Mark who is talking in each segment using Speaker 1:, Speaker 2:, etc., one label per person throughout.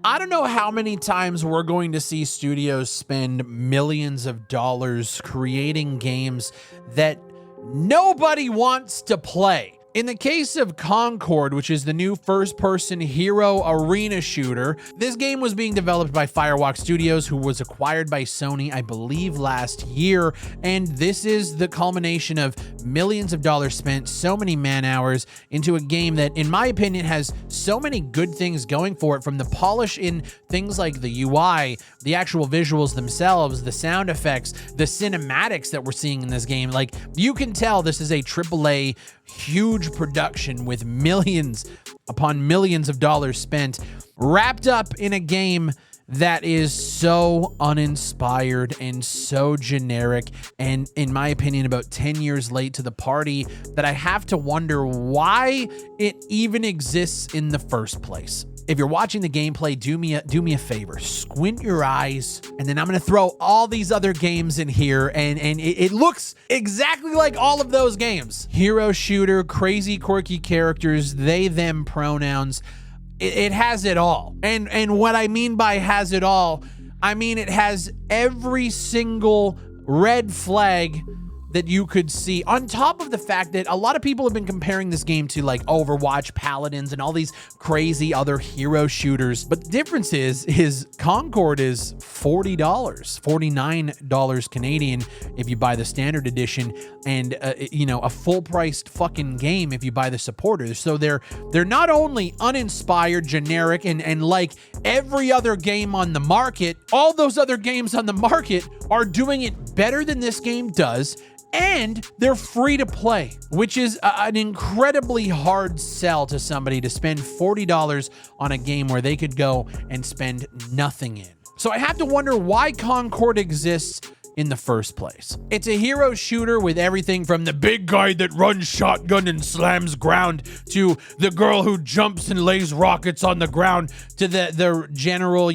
Speaker 1: I don't know how many times we're going to see studios spend millions of dollars creating games that nobody wants to play. In the case of Concord, which is the new first-person hero arena shooter, this game was being developed by Firewalk Studios, who was acquired by Sony, I believe, last year. And this is the culmination of millions of dollars spent, so many man-hours, into a game that, in my opinion, has so many good things going for it, from the polish in things like the UI, the actual visuals themselves, the sound effects, the cinematics that we're seeing in this game. Like, you can tell this is a AAA huge production with millions upon millions of dollars spent, wrapped up in a game that is so uninspired and so generic, and in my opinion about 10 years late to the party, that I have to wonder why it even exists in the first place. If you're watching the gameplay, do me a favor, squint your eyes, and then I'm gonna throw all these other games in here, and it looks exactly like all of those games. Hero shooter, crazy quirky characters, they, them pronouns. It has it all. And what I mean by has it all, I mean it has every single red flag that you could see, on top of the fact that a lot of people have been comparing this game to like Overwatch, Paladins, and all these crazy other hero shooters. But the difference is Concord is $40, $49 Canadian if you buy the standard edition, and a full-priced fucking game if you buy the supporters. So they're not only uninspired, generic, and like every other game on the market, all those other games on the market are doing it better than this game does. And they're free to play, which is an incredibly hard sell to somebody to spend $40 on a game where they could go and spend nothing in. So I have to wonder why Concord exists in the first place. It's a hero shooter with everything from the big guy that runs shotgun and slams ground, to the girl who jumps and lays rockets on the ground, to the general,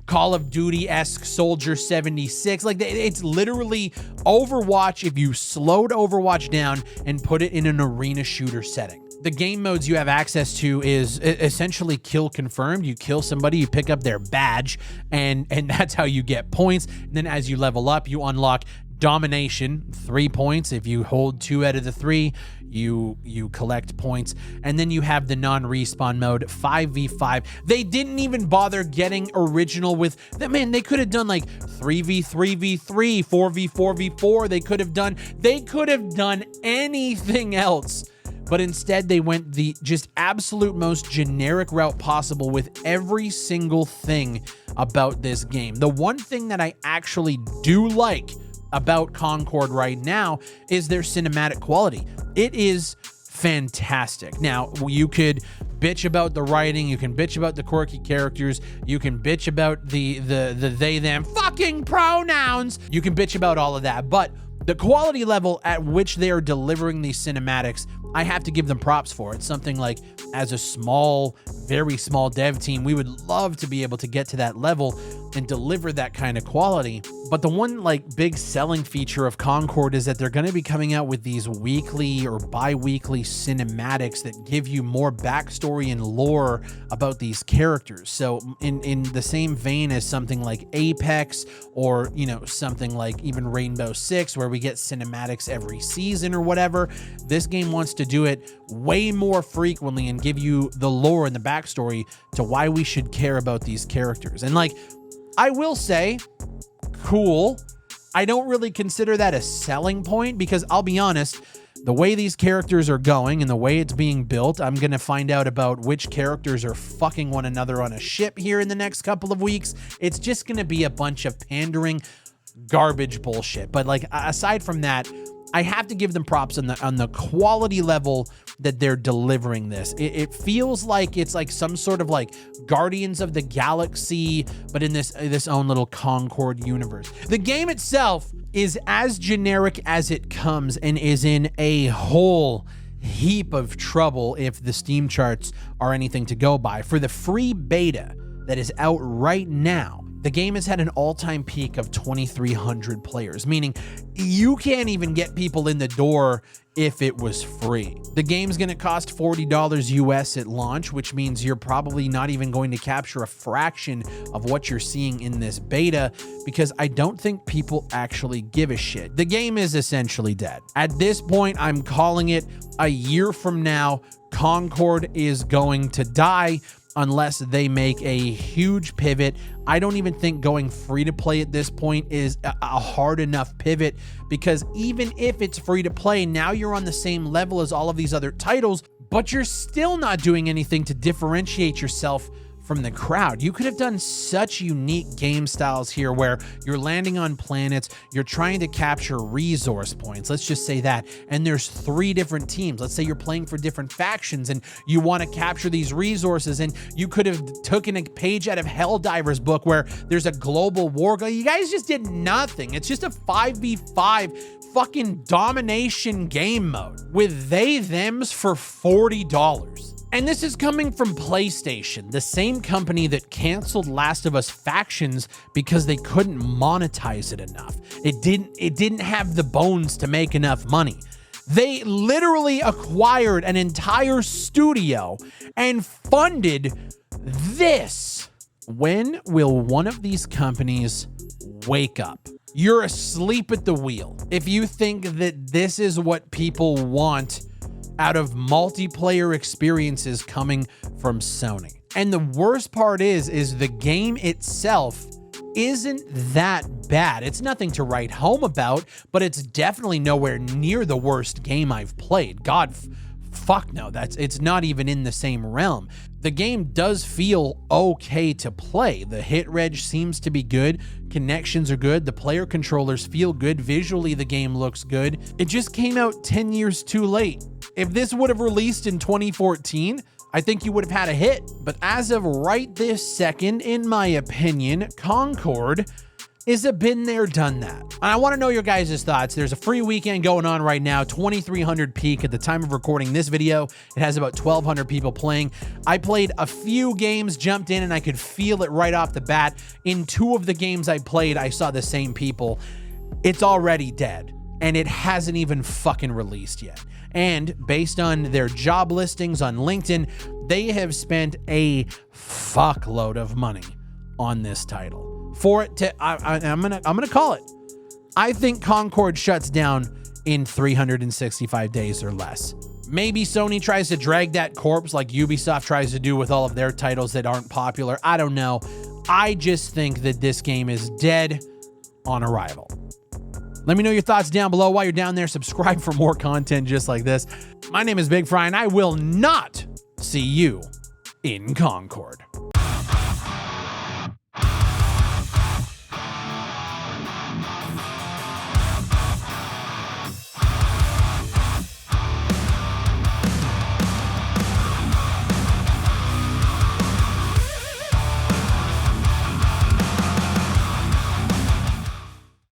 Speaker 1: Call of Duty-esque Soldier 76. Like, it's literally Overwatch if you slowed Overwatch down and put it in an arena shooter setting. The game modes you have access to is essentially kill confirmed. You kill somebody, you pick up their badge, and that's how you get points. And then as you level up, you unlock domination, 3 points. If you hold 2 out of the 3, you collect points. And then you have the non-respawn mode, 5v5. They didn't even bother getting original with them. Man, they could have done like 3v3v3, 4v4v4. They could have done anything else. But instead, they went the just absolute most generic route possible with every single thing about this game. The one thing that I actually do like about Concord right now is their cinematic quality. It is fantastic. Now, you could bitch about the writing, you can bitch about the quirky characters, you can bitch about the they, them fucking pronouns, you can bitch about all of that, but the quality level at which they are delivering these cinematics, I have to give them props for. It's something like, as a small, very small dev team, we would love to be able to get to that level and deliver that kind of quality. But the one big selling feature of Concord is that they're going to be coming out with these weekly or bi-weekly cinematics that give you more backstory and lore about these characters. So in the same vein as something like Apex, or something like even Rainbow Six, where we get cinematics every season or whatever, this game wants to do it way more frequently and give you the lore and the backstory to why we should care about these characters. And I will say, cool. I don't really consider that a selling point, because I'll be honest, the way these characters are going and the way it's being built, I'm going to find out about which characters are fucking one another on a ship here in the next couple of weeks. It's just going to be a bunch of pandering garbage bullshit. But aside from that, I have to give them props on the quality level that they're delivering this. It feels like it's like some sort of Guardians of the Galaxy, but in this own little Concord universe. The game itself is as generic as it comes and is in a whole heap of trouble if the Steam charts are anything to go by. For the free beta that is out right now, the game has had an all-time peak of 2,300 players, meaning you can't even get people in the door if it was free. The game's gonna cost $40 US at launch, which means you're probably not even going to capture a fraction of what you're seeing in this beta, because I don't think people actually give a shit. The game is essentially dead. At this point, I'm calling it. A year from now, Concord is going to die unless they make a huge pivot. I don't even think going free to play at this point is a hard enough pivot, because even if it's free to play, now you're on the same level as all of these other titles, but you're still not doing anything to differentiate yourself from the crowd. You could have done such unique game styles here where you're landing on planets, you're trying to capture resource points, let's just say that, and there's 3 different teams. Let's say you're playing for different factions and you want to capture these resources, and you could have taken a page out of Helldiver's book where there's a global war. You guys just did nothing. It's just a 5v5 fucking domination game mode with they-thems for $40. And this is coming from PlayStation, the same company that canceled Last of Us Factions because they couldn't monetize it enough. It didn't have the bones to make enough money. They literally acquired an entire studio and funded this. When will one of these companies wake up? You're asleep at the wheel if you think that this is what people want out of multiplayer experiences coming from Sony. And the worst part is the game itself isn't that bad. It's nothing to write home about, but it's definitely nowhere near the worst game I've played. God, fuck no, it's not even in the same realm. The game does feel okay to play. The hit reg seems to be good. Connections are good. The player controllers feel good. Visually, the game looks good. It just came out 10 years too late. If this would have released in 2014, I think you would have had a hit. But as of right this second, in my opinion, Concord is a been there, done that. And I want to know your guys' thoughts. There's a free weekend going on right now, 2,300 peak at the time of recording this video. It has about 1,200 people playing. I played a few games, jumped in, and I could feel it right off the bat. In 2 of the games I played, I saw the same people. It's already dead, and it hasn't even fucking released yet. And based on their job listings on LinkedIn, they have spent a fuckload of money on this title. For it to, I'm gonna call it. I think Concord shuts down in 365 days or less. Maybe Sony tries to drag that corpse like Ubisoft tries to do with all of their titles that aren't popular. I don't know. I just think that this game is dead on arrival. Let me know your thoughts down below. While you're down there, subscribe for more content just like this. My name is Big Fry, and I will not see you in Concord.